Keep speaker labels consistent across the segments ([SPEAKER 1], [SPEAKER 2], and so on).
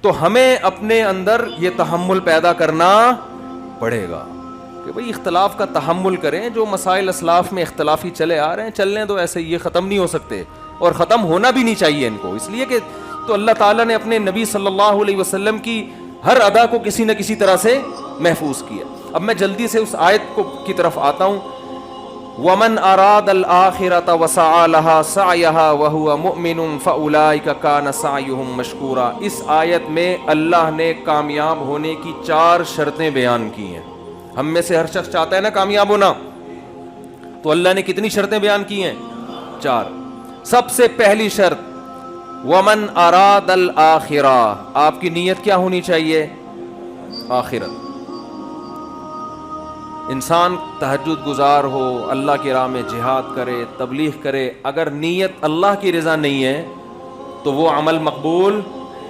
[SPEAKER 1] تو ہمیں اپنے اندر یہ تحمل پیدا کرنا پڑے گا کہ بھئی اختلاف کا تحمل کریں. جو مسائل اسلاف میں اختلافی چلے آ رہے ہیں چلنے دو ایسے, یہ ختم نہیں ہو سکتے اور ختم ہونا بھی نہیں چاہیے ان کو, اس لیے کہ تو اللہ تعالیٰ نے اپنے نبی صلی اللہ علیہ وسلم کی ہر ادا کو کسی نہ کسی طرح سے محفوظ کیا. اب میں جلدی سے اس آیت کی طرف آتا ہوں. وَمَنْ أَرَادَ الْآخِرَةَ وَسَعَى لَهَا سَعْيَهَا وَهُوَ مُؤْمِنٌ فَأُولَٰئِكَ كَانَ سَعْيُهُمْ مَشْكُورًا. اس آیت میں اللہ نے کامیاب ہونے کی 4 شرطیں بیان کی ہیں. ہم میں سے ہر شخص چاہتا ہے نا کامیاب ہونا, تو اللہ نے کتنی شرطیں بیان کی ہیں؟ 4. سب سے پہلی شرط وَمَنْ أَرَادَ الْآخِرَةَ, آپ کی نیت کیا ہونی چاہیے؟ آخرت. انسان تہجد گزار ہو, اللہ کی راہ میں جہاد کرے, تبلیغ کرے, اگر نیت اللہ کی رضا نہیں ہے تو وہ عمل مقبول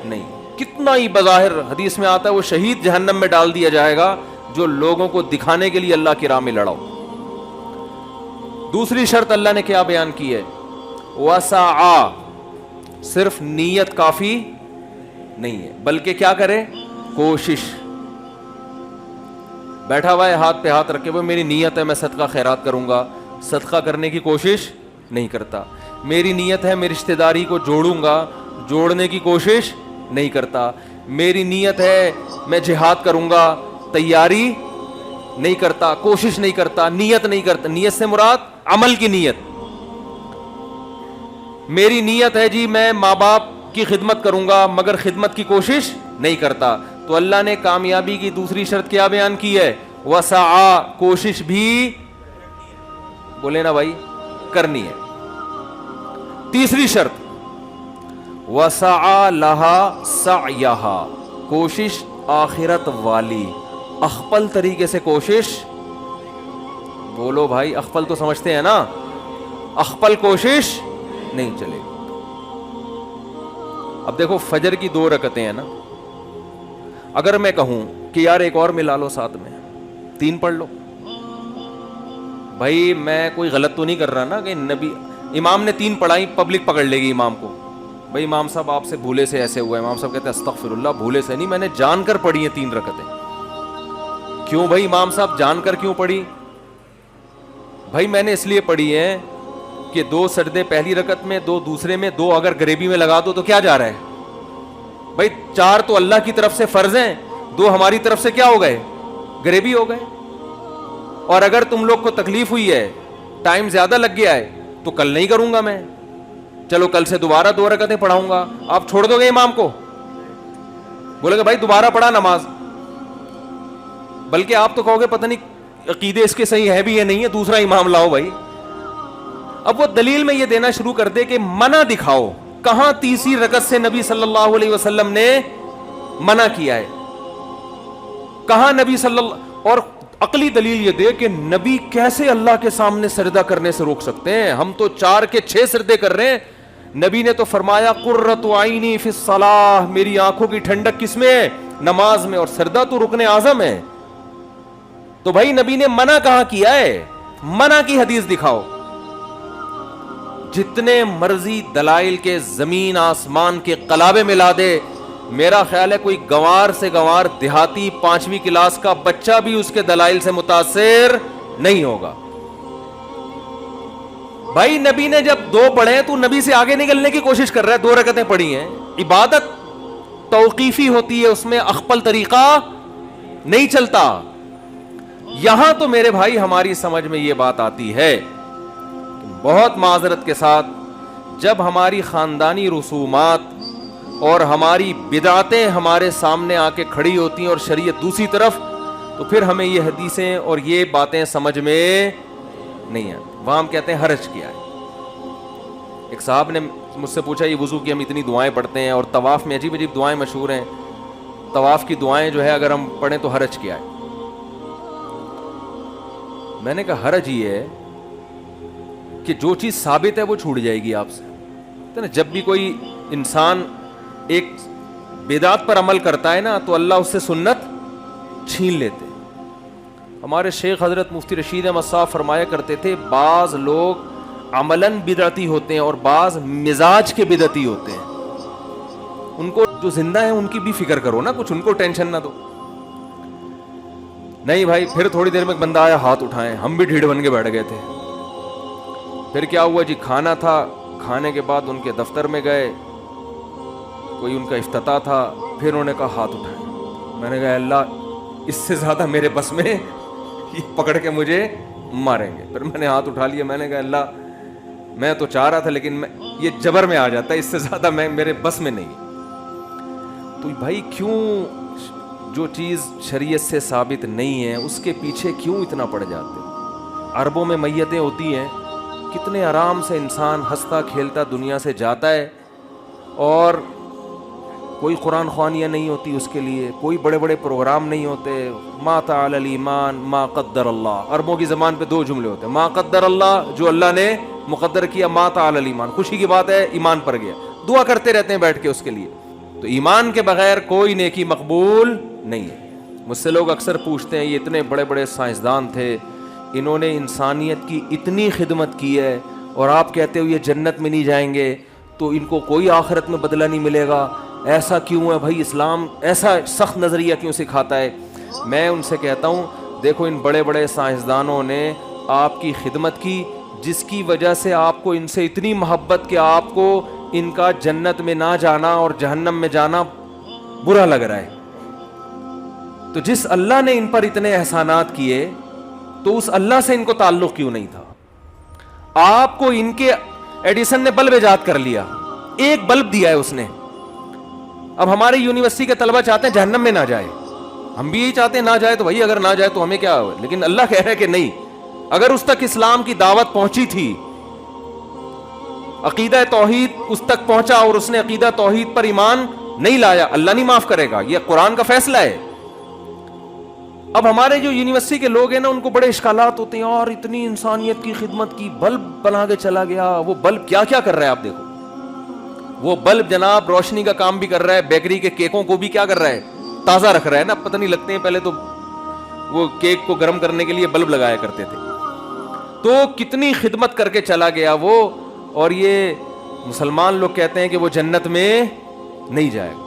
[SPEAKER 1] نہیں. کتنا ہی بظاہر حدیث میں آتا ہے وہ شہید جہنم میں ڈال دیا جائے گا جو لوگوں کو دکھانے کے لیے اللہ کی راہ میں لڑاؤ. دوسری شرط اللہ نے کیا بیان کی ہے؟ وسعا, صرف نیت کافی نہیں ہے بلکہ کیا کرے؟ کوشش. بیٹھا ہوا ہے ہاتھ پہ ہاتھ رکھے ہوئے, میری نیت ہے میں صدقہ خیرات کروں گا, صدقہ کرنے کی کوشش نہیں کرتا. میری نیت ہے میں رشتہ داری کو جوڑوں گا, جوڑنے کی کوشش نہیں کرتا. میری نیت ہے میں جہاد کروں گا, تیاری نہیں کرتا, کوشش نہیں کرتا, نیت نہیں کرتا. نیت سے مراد عمل کی نیت. میری نیت ہے جی میں ماں باپ کی خدمت کروں گا مگر خدمت کی کوشش نہیں کرتا. تو اللہ نے کامیابی کی دوسری شرط کیا بیان کی ہے؟ وسعا, کوشش بھی بولے نا بھائی کرنی ہے. تیسری شرط وسعا لہا سعیہا, کوشش آخرت والی, اخپل طریقے سے کوشش. بولو بھائی اخپل تو سمجھتے ہیں نا, اخپل کوشش نہیں چلے. اب دیکھو فجر کی 2 رکعتیں ہیں نا, اگر میں کہوں کہ یار ایک اور ملا لو ساتھ میں 3 پڑھ لو, بھائی میں کوئی غلط تو نہیں کر رہا نا کہ نبی امام نے 3 پڑھائی پبلک پکڑ لے گی امام کو, بھائی امام صاحب آپ سے بھولے سے ایسے ہوا ہے. امام صاحب کہتے ہیں استغفر اللہ, بھولے سے نہیں, میں نے جان کر پڑھی ہیں 3 رکعتیں. کیوں بھائی امام صاحب جان کر کیوں پڑھی؟ بھائی میں نے اس لیے پڑھی ہے کہ 2 سجدے پہلی رکعت میں, 2 دوسرے میں, 2 اگر گریبی میں لگا دو تو کیا جا رہا ہے بھائی؟ 4 تو اللہ کی طرف سے فرض ہیں, 2 ہماری طرف سے کیا ہو گئے؟ گریبی ہو گئے. اور اگر تم لوگ کو تکلیف ہوئی ہے, ٹائم زیادہ لگ گیا ہے, تو کل نہیں کروں گا میں, چلو کل سے دوبارہ 2 رکعتیں پڑھاؤں گا. آپ چھوڑ دو گے امام کو؟ بولے گا بھائی دوبارہ پڑھا نماز, بلکہ آپ تو کہو گے پتہ نہیں عقیدے اس کے صحیح ہے بھی یا نہیں ہے, دوسرا امام لاؤ بھائی. اب وہ دلیل میں یہ دینا شروع کر دے کہ منع دکھاؤ, کہاں تیسری رکعت سے نبی صلی اللہ علیہ وسلم نے منع کیا ہے, کہاں نبی صلی اللہ, اور عقلی دلیل یہ دے کہ نبی کیسے اللہ کے سامنے سجدہ کرنے سے روک سکتے ہیں؟ ہم تو 4 کے 6 سجدے کر رہے ہیں. نبی نے تو فرمایا قرۃ عینی فی الصلاۃ, میری آنکھوں کی ٹھنڈک کس میں ہے؟ نماز میں, اور سجدہ تو رکن اعظم ہے. تو بھائی نبی نے منع کہاں کیا ہے؟ منع کی حدیث دکھاؤ. جتنے مرضی دلائل کے زمین آسمان کے قلابے ملا دے, میرا خیال ہے کوئی گنوار سے گنوار دیہاتی 5ویں کلاس کا بچہ بھی اس کے دلائل سے متاثر نہیں ہوگا. بھائی نبی نے جب 2 پڑھے تو نبی سے آگے نکلنے کی کوشش کر رہا ہے. 2 رکعتیں پڑھی ہیں, عبادت توقیفی ہوتی ہے, اس میں اخپل طریقہ نہیں چلتا. یہاں تو میرے بھائی ہماری سمجھ میں یہ بات آتی ہے, بہت معذرت کے ساتھ, جب ہماری خاندانی رسومات اور ہماری بدعتیں ہمارے سامنے آ کے کھڑی ہوتی ہیں اور شریعت دوسری طرف, تو پھر ہمیں یہ حدیثیں اور یہ باتیں سمجھ میں نہیں آتی. وہاں ہم کہتے ہیں حرج کیا ہے. ایک صاحب نے مجھ سے پوچھا یہ وضو کی ہم اتنی دعائیں پڑھتے ہیں اور طواف میں عجیب عجیب دعائیں مشہور ہیں, طواف کی دعائیں جو ہے اگر ہم پڑھیں تو حرج کیا ہے؟ میں نے کہا حرج یہ ہے کہ جو چیز ثابت ہے وہ چھوٹ جائے گی آپ سے. جب بھی کوئی انسان ایک بدعت پر عمل کرتا ہے نا تو اللہ اس سے سنت چھین لیتے. ہمارے شیخ حضرت مفتی رشید احمد صاحب فرمایا کرتے تھے, بعض لوگ عملاً بدعتی ہوتے ہیں اور بعض مزاج کے بدعتی ہوتے ہیں. ان کو جو زندہ ہیں ان کی بھی فکر کرو نا, کچھ ان کو ٹینشن نہ دو. نہیں بھائی, پھر تھوڑی دیر میں ایک بندہ آیا, ہاتھ اٹھائے, ہم بھی ڈھیڑ بن کے بیٹھ گئے تھے. پھر کیا ہوا جی, کھانا تھا, کھانے کے بعد ان کے دفتر میں گئے, کوئی ان کا افتتاح تھا, پھر انہوں نے کہا ہاتھ اٹھائے. میں نے کہا اللہ اس سے زیادہ میرے بس میں, یہ پکڑ کے مجھے ماریں گے. پھر میں نے ہاتھ اٹھا لیا, میں نے کہا اللہ میں تو چاہ رہا تھا لیکن یہ جبر میں آ جاتا ہے, اس سے زیادہ میرے بس میں نہیں. تو بھائی کیوں جو چیز شریعت سے ثابت نہیں ہے اس کے پیچھے کیوں اتنا پڑ جاتے؟ عربوں میں میتیں ہوتی ہیں, کتنے آرام سے انسان ہنستا کھیلتا دنیا سے جاتا ہے, اور کوئی قرآن خوانیاں نہیں ہوتی اس کے لیے, کوئی بڑے بڑے پروگرام نہیں ہوتے. ما تعالی الایمان ما قدر اللہ. عربوں کی زبان پہ دو جملے ہوتے ہیں, ما قدر اللہ جو اللہ نے مقدر کیا, ما تعالی الایمان خوشی کی بات ہے, ایمان پر گیا. دعا کرتے رہتے ہیں بیٹھ کے اس کے لیے. تو ایمان کے بغیر کوئی نیکی مقبول نہیں ہے. مجھ سے لوگ اکثر پوچھتے ہیں یہ اتنے بڑے بڑے سائنسدان تھے, انہوں نے انسانیت کی اتنی خدمت کی ہے, اور آپ کہتے ہو یہ جنت میں نہیں جائیں گے, تو ان کو کوئی آخرت میں بدلہ نہیں ملے گا, ایسا کیوں ہے بھائی؟ اسلام ایسا سخت نظریہ کیوں سکھاتا ہے؟ میں ان سے کہتا ہوں دیکھو ان بڑے بڑے سائنسدانوں نے آپ کی خدمت کی, جس کی وجہ سے آپ کو ان سے اتنی محبت کہ آپ کو ان کا جنت میں نہ جانا اور جہنم میں جانا برا لگ رہا ہے. تو جس اللہ نے ان پر اتنے احسانات کیے تو اس اللہ سے ان کو تعلق کیوں نہیں تھا؟ آپ کو ان کے ایڈیسن نے بلب ایجاد کر لیا, ایک بلب دیا ہے اس نے. اب ہماری یونیورسٹی کے طلبہ چاہتے ہیں جہنم میں نہ جائے, ہم بھی یہی چاہتے ہیں نہ جائے, تو بھائی اگر نہ جائے تو ہمیں کیا ہو؟ لیکن اللہ کہہ رہا ہے کہ نہیں, اگر اس تک اسلام کی دعوت پہنچی تھی, عقیدہ توحید اس تک پہنچا اور اس نے عقیدہ توحید پر ایمان نہیں لایا, اللہ نہیں معاف کرے گا, یہ قرآن کا فیصلہ ہے. اب ہمارے جو یونیورسٹی کے لوگ ہیں نا, ان کو بڑے اشکالات ہوتے ہیں, اور اتنی انسانیت کی خدمت کی, بلب بنا کے چلا گیا. وہ بلب کیا کیا کر رہا ہے آپ دیکھو, وہ بلب جناب روشنی کا کام بھی کر رہا ہے, بیکری کے کیکوں کو بھی کیا کر رہا ہے, تازہ رکھ رہا ہے نا. پتہ نہیں لگتے ہیں, پہلے تو وہ کیک کو گرم کرنے کے لیے بلب لگایا کرتے تھے. تو کتنی خدمت کر کے چلا گیا وہ, اور یہ مسلمان لوگ کہتے ہیں کہ وہ جنت میں نہیں جائے گا.